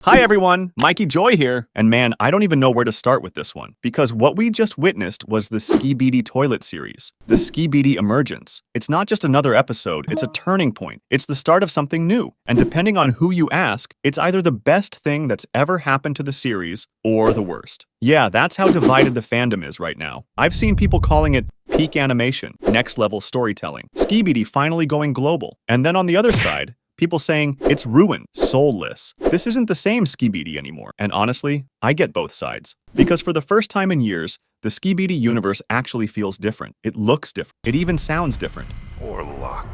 Hi everyone, Mikey Joy here, and man, I don't even know where to start with this one, because what we just witnessed was the Skibidi Toilet series, the Skibidi Emergence. It's not just another episode, it's a turning point. It's the start of something new, and depending on who you ask, it's either the best thing that's ever happened to the series, or the worst. Yeah, that's how divided the fandom is right now. I've seen people calling it peak animation, next level storytelling, Skibidi finally going global, and then on the other side, people saying it's ruined, soulless. This isn't the same Skibidi anymore. And honestly, I get both sides. Because for the first time in years, the Skibidi universe actually feels different. It looks different. It even sounds different. Or luck.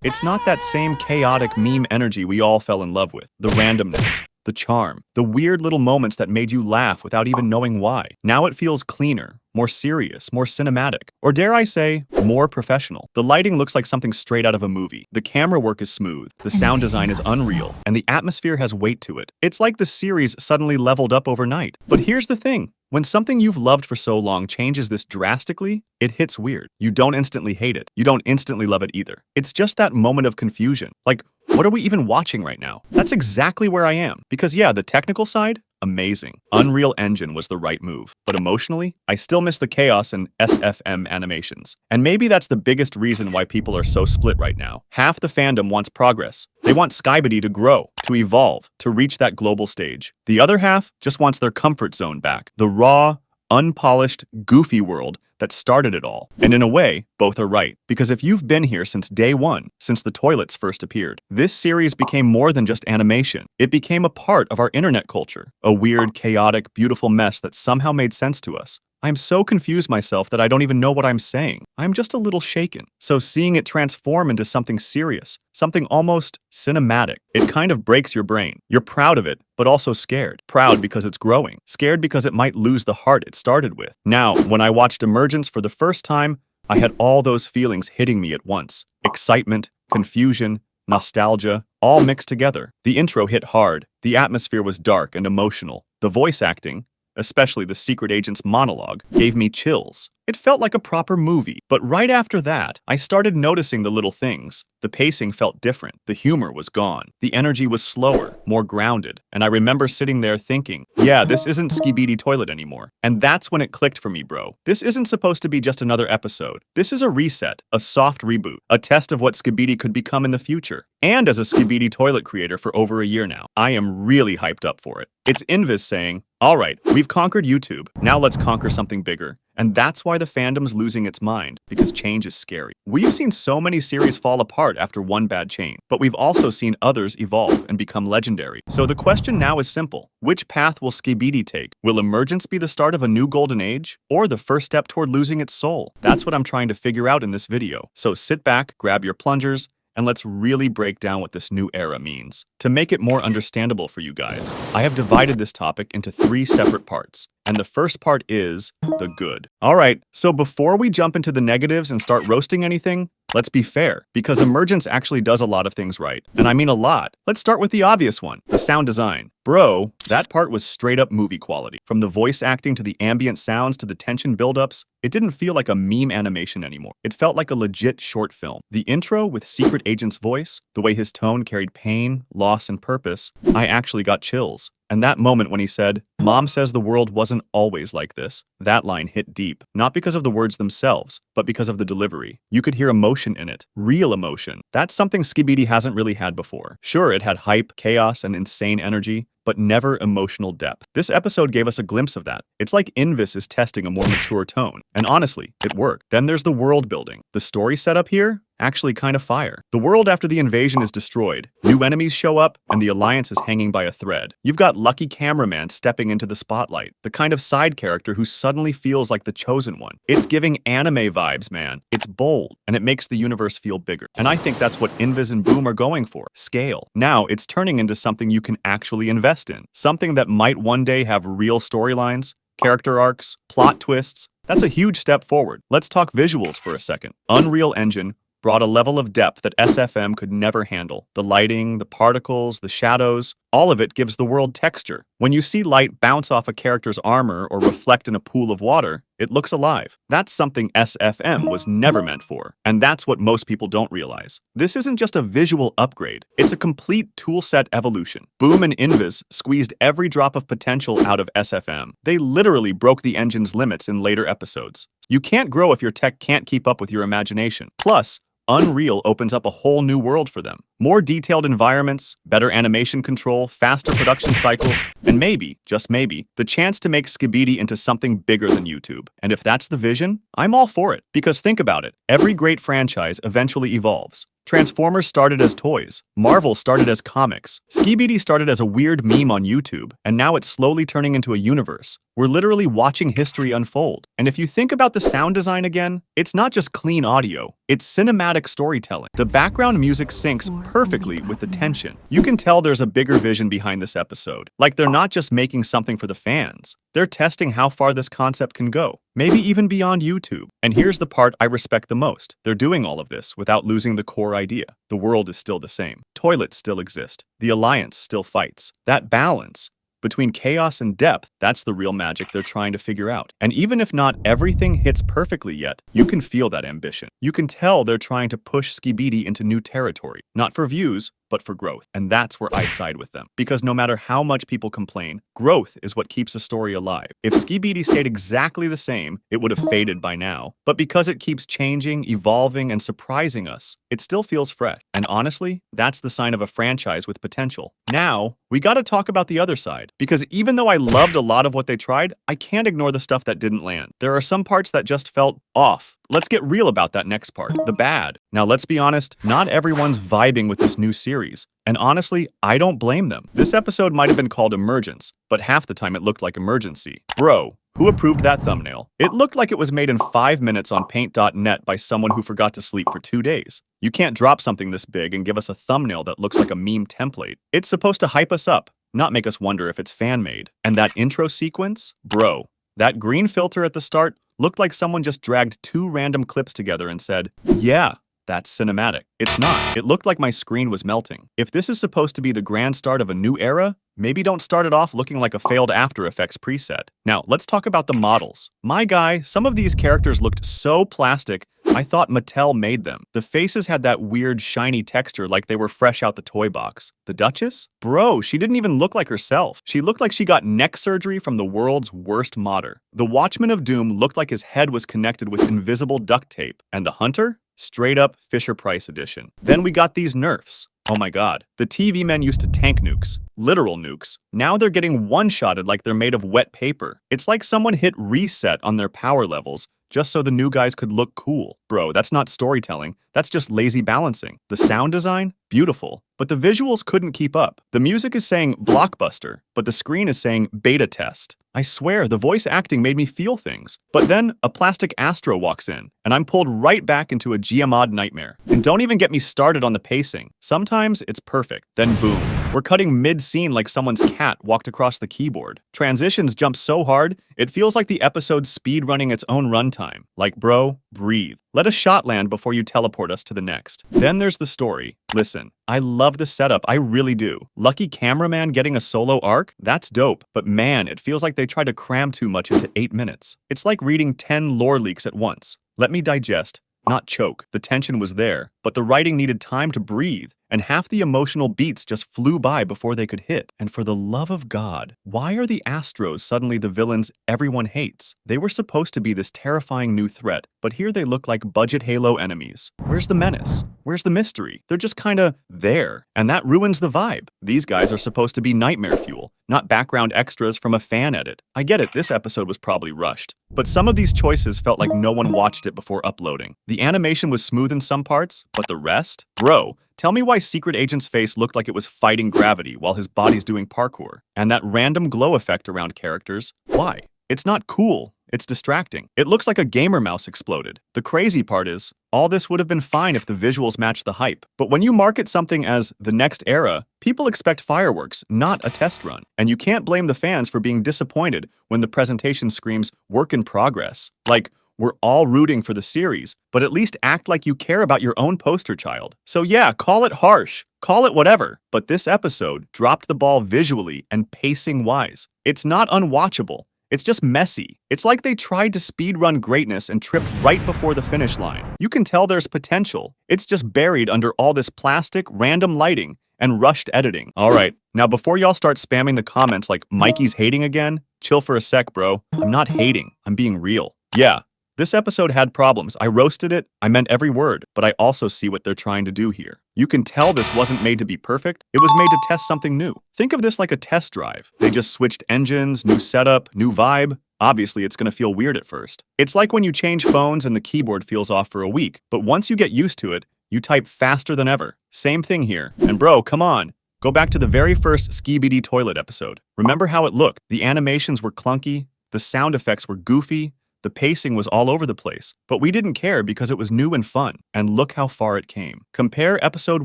It's not that same chaotic meme energy we all fell in love with. The randomness, the charm, the weird little moments that made you laugh without even knowing why. Now it feels cleaner, more serious, more cinematic, or dare I say, more professional. The lighting looks like something straight out of a movie. The camera work is smooth, the sound design is unreal, and the atmosphere has weight to it. It's like the series suddenly leveled up overnight. But here's the thing. When something you've loved for so long changes this drastically, it hits weird. You don't instantly hate it. You don't instantly love it either. It's just that moment of confusion. Like, what are we even watching right now? That's exactly where I am. Because yeah, the technical side, amazing. Unreal Engine was the right move. But emotionally, I still miss the chaos and SFM animations. And maybe that's the biggest reason why people are so split right now. Half the fandom wants progress. They want Skibidi to grow, to evolve, to reach that global stage. The other half just wants their comfort zone back. The raw, unpolished, goofy world that started it all. And in a way, both are right. Because if you've been here since day one, since the toilets first appeared, this series became more than just animation. It became a part of our internet culture. A weird, chaotic, beautiful mess that somehow made sense to us. I'm so confused myself that I don't even know what I'm saying. I'm just a little shaken. So seeing it transform into something serious, something almost cinematic, it kind of breaks your brain. You're proud of it, but also scared. Proud because it's growing. Scared because it might lose the heart it started with. Now, when I watched Emergence for the first time, I had all those feelings hitting me at once. Excitement, confusion, nostalgia, all mixed together. The intro hit hard. The atmosphere was dark and emotional. The voice acting, especially the secret agent's monologue, gave me chills. It felt like a proper movie. But right after that, I started noticing the little things. The pacing felt different. The humor was gone. The energy was slower, more grounded. And I remember sitting there thinking, yeah, this isn't Skibidi Toilet anymore. And that's when it clicked for me, bro. This isn't supposed to be just another episode. This is a reset, a soft reboot, a test of what Skibidi could become in the future. And as a Skibidi Toilet creator for over a year now, I am really hyped up for it. It's Invis saying, all right, we've conquered YouTube. Now let's conquer something bigger. And that's why the fandom's losing its mind, because change is scary. We've seen so many series fall apart after one bad change, but we've also seen others evolve and become legendary. So the question now is simple. Which path will Skibidi take? Will Emergence be the start of a new golden age? Or the first step toward losing its soul? That's what I'm trying to figure out in this video. So sit back, grab your plungers, and let's really break down what this new era means. To make it more understandable for you guys, I have divided this topic into 3 separate parts. And the first part is the good. All right, so before we jump into the negatives and start roasting anything, let's be fair, because Emergence actually does a lot of things right. And I mean a lot. Let's start with the obvious one, the sound design. Bro, that part was straight up movie quality. From the voice acting to the ambient sounds to the tension buildups, it didn't feel like a meme animation anymore. It felt like a legit short film. The intro with Secret Agent's voice, the way his tone carried pain, loss, and purpose, I actually got chills. And that moment when he said, "Mom says the world wasn't always like this," that line hit deep. Not because of the words themselves, but because of the delivery. You could hear emotion in it. Real emotion. That's something Skibidi hasn't really had before. Sure, it had hype, chaos, and insane energy, but never emotional depth. This episode gave us a glimpse of that. It's like Invis is testing a more mature tone. And honestly, it worked. Then there's the world building. The story setup here? Actually kind of fire. The world after the invasion is destroyed. New enemies show up, and the alliance is hanging by a thread. You've got lucky Cameraman stepping into the spotlight, the kind of side character who suddenly feels like the chosen one. It's giving anime vibes, man. It's bold, and it makes the universe feel bigger. And I think that's what Invis and Boom are going for. Scale. Now, it's turning into something you can actually invest in. Something that might one day have real storylines, character arcs, plot twists. That's a huge step forward. Let's talk visuals for a second. Unreal Engine brought a level of depth that SFM could never handle. The lighting, the particles, the shadows, All of it gives the world texture. When you see light bounce off a character's armor or reflect in a pool of water, it looks alive. That's something SFM was never meant for, and that's what most people don't realize. This isn't just a visual upgrade, it's a complete toolset evolution. Boom and Invis squeezed every drop of potential out of SFM. They literally broke the engine's limits in later episodes. You can't grow if your tech can't keep up with your imagination. Plus, Unreal opens up a whole new world for them. More detailed environments, better animation control, faster production cycles, and maybe, just maybe, the chance to make Skibidi into something bigger than YouTube. And if that's the vision, I'm all for it. Because think about it, every great franchise eventually evolves. Transformers started as toys, Marvel started as comics, Skibidi started as a weird meme on YouTube, and now it's slowly turning into a universe. We're literally watching history unfold. And if you think about the sound design again, it's not just clean audio, it's cinematic storytelling. The background music syncs perfectly with the tension. You can tell there's a bigger vision behind this episode. Like they're not just making something for the fans. They're testing how far this concept can go, maybe even beyond YouTube. And here's the part I respect the most. They're doing all of this without losing the core idea. The world is still the same. Toilets still exist. The Alliance still fights. That balance between chaos and depth, that's the real magic they're trying to figure out. And even if not everything hits perfectly yet, you can feel that ambition. You can tell they're trying to push Skibidi into new territory, not for views, but for growth. And that's where I side with them. Because no matter how much people complain, growth is what keeps a story alive. If Skibidi stayed exactly the same, it would have faded by now. But because it keeps changing, evolving, and surprising us, it still feels fresh. And honestly, that's the sign of a franchise with potential. Now, we gotta talk about the other side. Because even though I loved a lot of what they tried, I can't ignore the stuff that didn't land. There are some parts that just felt off. Let's get real about that next part, the bad. Now let's be honest, not everyone's vibing with this new series. And honestly, I don't blame them. This episode might have been called Emergence, but half the time it looked like Emergency. Bro, who approved that thumbnail? It looked like it was made in 5 minutes on paint.net by someone who forgot to sleep for 2 days. You can't drop something this big and give us a thumbnail that looks like a meme template. It's supposed to hype us up, not make us wonder if it's fan-made. And that intro sequence? Bro, that green filter at the start looked like someone just dragged 2 random clips together and said, yeah, that's cinematic. It's not. It looked like my screen was melting. If this is supposed to be the grand start of a new era, maybe don't start it off looking like a failed After Effects preset. Now, let's talk about the models. My guy, some of these characters looked so plastic, I thought Mattel made them. The faces had that weird shiny texture like they were fresh out the toy box. The Duchess? Bro, she didn't even look like herself. She looked like she got neck surgery from the world's worst modder. The Watchman of Doom looked like his head was connected with invisible duct tape. And the Hunter? Straight up Fisher-Price edition. Then we got these nerfs. Oh my god. The TV men used to tank nukes. Literal nukes. Now they're getting one-shotted like they're made of wet paper. It's like someone hit reset on their power levels just so the new guys could look cool. Bro, that's not storytelling. That's just lazy balancing. The sound design? Beautiful. But the visuals couldn't keep up. The music is saying blockbuster, but the screen is saying beta test. I swear, the voice acting made me feel things. But then a plastic Astro walks in, and I'm pulled right back into a Giamod nightmare. And don't even get me started on the pacing. Sometimes it's perfect, then boom. We're cutting mid-scene like someone's cat walked across the keyboard. Transitions jump so hard, it feels like the episode's speed-running its own runtime. Like, bro, breathe. Let a shot land before you teleport us to the next. Then there's the story. Listen, I love the setup, I really do. Lucky Cameraman getting a solo arc? That's dope. But man, it feels like they tried to cram too much into 8 minutes. It's like reading 10 lore leaks at once. Let me digest, not choke. The tension was there, but the writing needed time to breathe. And half the emotional beats just flew by before they could hit. And for the love of God, why are the Astros suddenly the villains everyone hates? They were supposed to be this terrifying new threat, but here they look like budget Halo enemies. Where's the menace? Where's the mystery? They're just kinda there, and that ruins the vibe. These guys are supposed to be nightmare fuel, not background extras from a fan edit. I get it, this episode was probably rushed, but some of these choices felt like no one watched it before uploading. The animation was smooth in some parts, but the rest? Bro, tell me why Secret Agent's face looked like it was fighting gravity while his body's doing parkour. And that random glow effect around characters, why? It's not cool. It's distracting. It looks like a gamer mouse exploded. The crazy part is, all this would have been fine if the visuals matched the hype. But when you market something as the next era, people expect fireworks, not a test run. And you can't blame the fans for being disappointed when the presentation screams work in progress. Like, We're all rooting for the series, but at least act like you care about your own poster child. So yeah, call it harsh, call it whatever, but this episode dropped the ball visually and pacing-wise. It's not unwatchable. It's just messy. It's like they tried to speedrun greatness and tripped right before the finish line. You can tell there's potential. It's just buried under all this plastic, random lighting, and rushed editing. All right, now before y'all start spamming the comments like Mikey's hating again, chill for a sec, bro. I'm not hating. I'm being real. Yeah, this episode had problems. I roasted it. I meant every word, but I also see what they're trying to do here. You can tell this wasn't made to be perfect. It was made to test something new. Think of this like a test drive. They just switched engines, new setup, new vibe. Obviously, it's gonna feel weird at first. It's like when you change phones and the keyboard feels off for a week, but once you get used to it, you type faster than ever. Same thing here. And bro, come on. Go back to the very first Skibidi Toilet episode. Remember how it looked? The animations were clunky, the sound effects were goofy, the pacing was all over the place, but we didn't care because it was new and fun, and look how far it came. Compare episode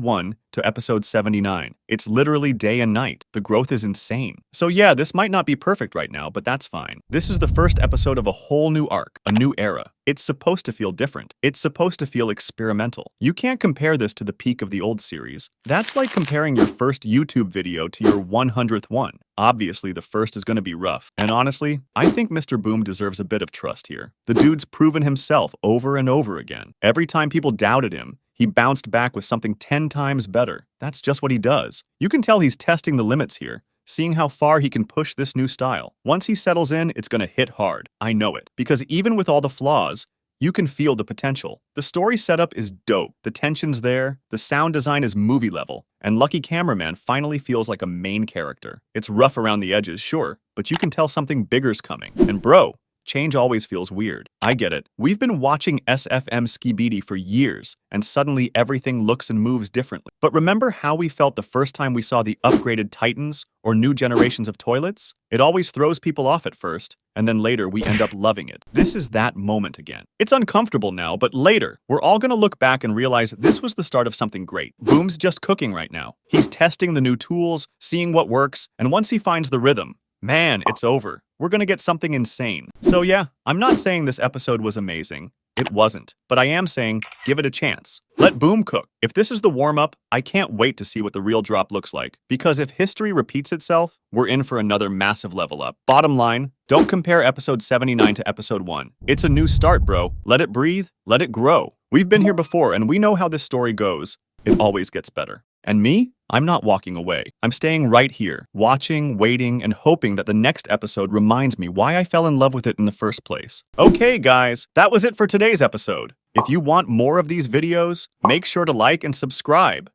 1 to episode 79. It's literally day and night. The growth is insane. So yeah, this might not be perfect right now, but that's fine. This is the first episode of a whole new arc, a new era. It's supposed to feel different. It's supposed to feel experimental. You can't compare this to the peak of the old series. That's like comparing your first YouTube video to your 100th one. Obviously, the first is going to be rough. And honestly, I think Mr. Boom deserves a bit of trust here. The dude's proven himself over and over again. Every time people doubted him, he bounced back with something 10 times better. That's just what he does. You can tell he's testing the limits here, seeing how far he can push this new style. Once he settles in, it's gonna hit hard. I know it. Because even with all the flaws, you can feel the potential. The story setup is dope, the tension's there, the sound design is movie level, and Lucky Cameraman finally feels like a main character. It's rough around the edges, sure, but you can tell something bigger's coming. And bro, change always feels weird. I get it. We've been watching SFM Skibidi for years, and suddenly everything looks and moves differently. But remember how we felt the first time we saw the upgraded Titans or new generations of toilets? It always throws people off at first, and then later we end up loving it. This is that moment again. It's uncomfortable now, but later, we're all gonna look back and realize this was the start of something great. Boom's just cooking right now. He's testing the new tools, seeing what works, and once he finds the rhythm, man, it's over. We're gonna get something insane. So yeah, I'm not saying this episode was amazing. It wasn't. But I am saying, give it a chance. Let Boom cook. If this is the warm-up, I can't wait to see what the real drop looks like. Because if history repeats itself, we're in for another massive level up. Bottom line, don't compare episode 79 to episode 1. It's a new start, bro. Let it breathe, let it grow. We've been here before, and we know how this story goes. It always gets better. And me? I'm not walking away. I'm staying right here, watching, waiting, and hoping that the next episode reminds me why I fell in love with it in the first place. Okay, guys, that was it for today's episode. If you want more of these videos, make sure to like and subscribe.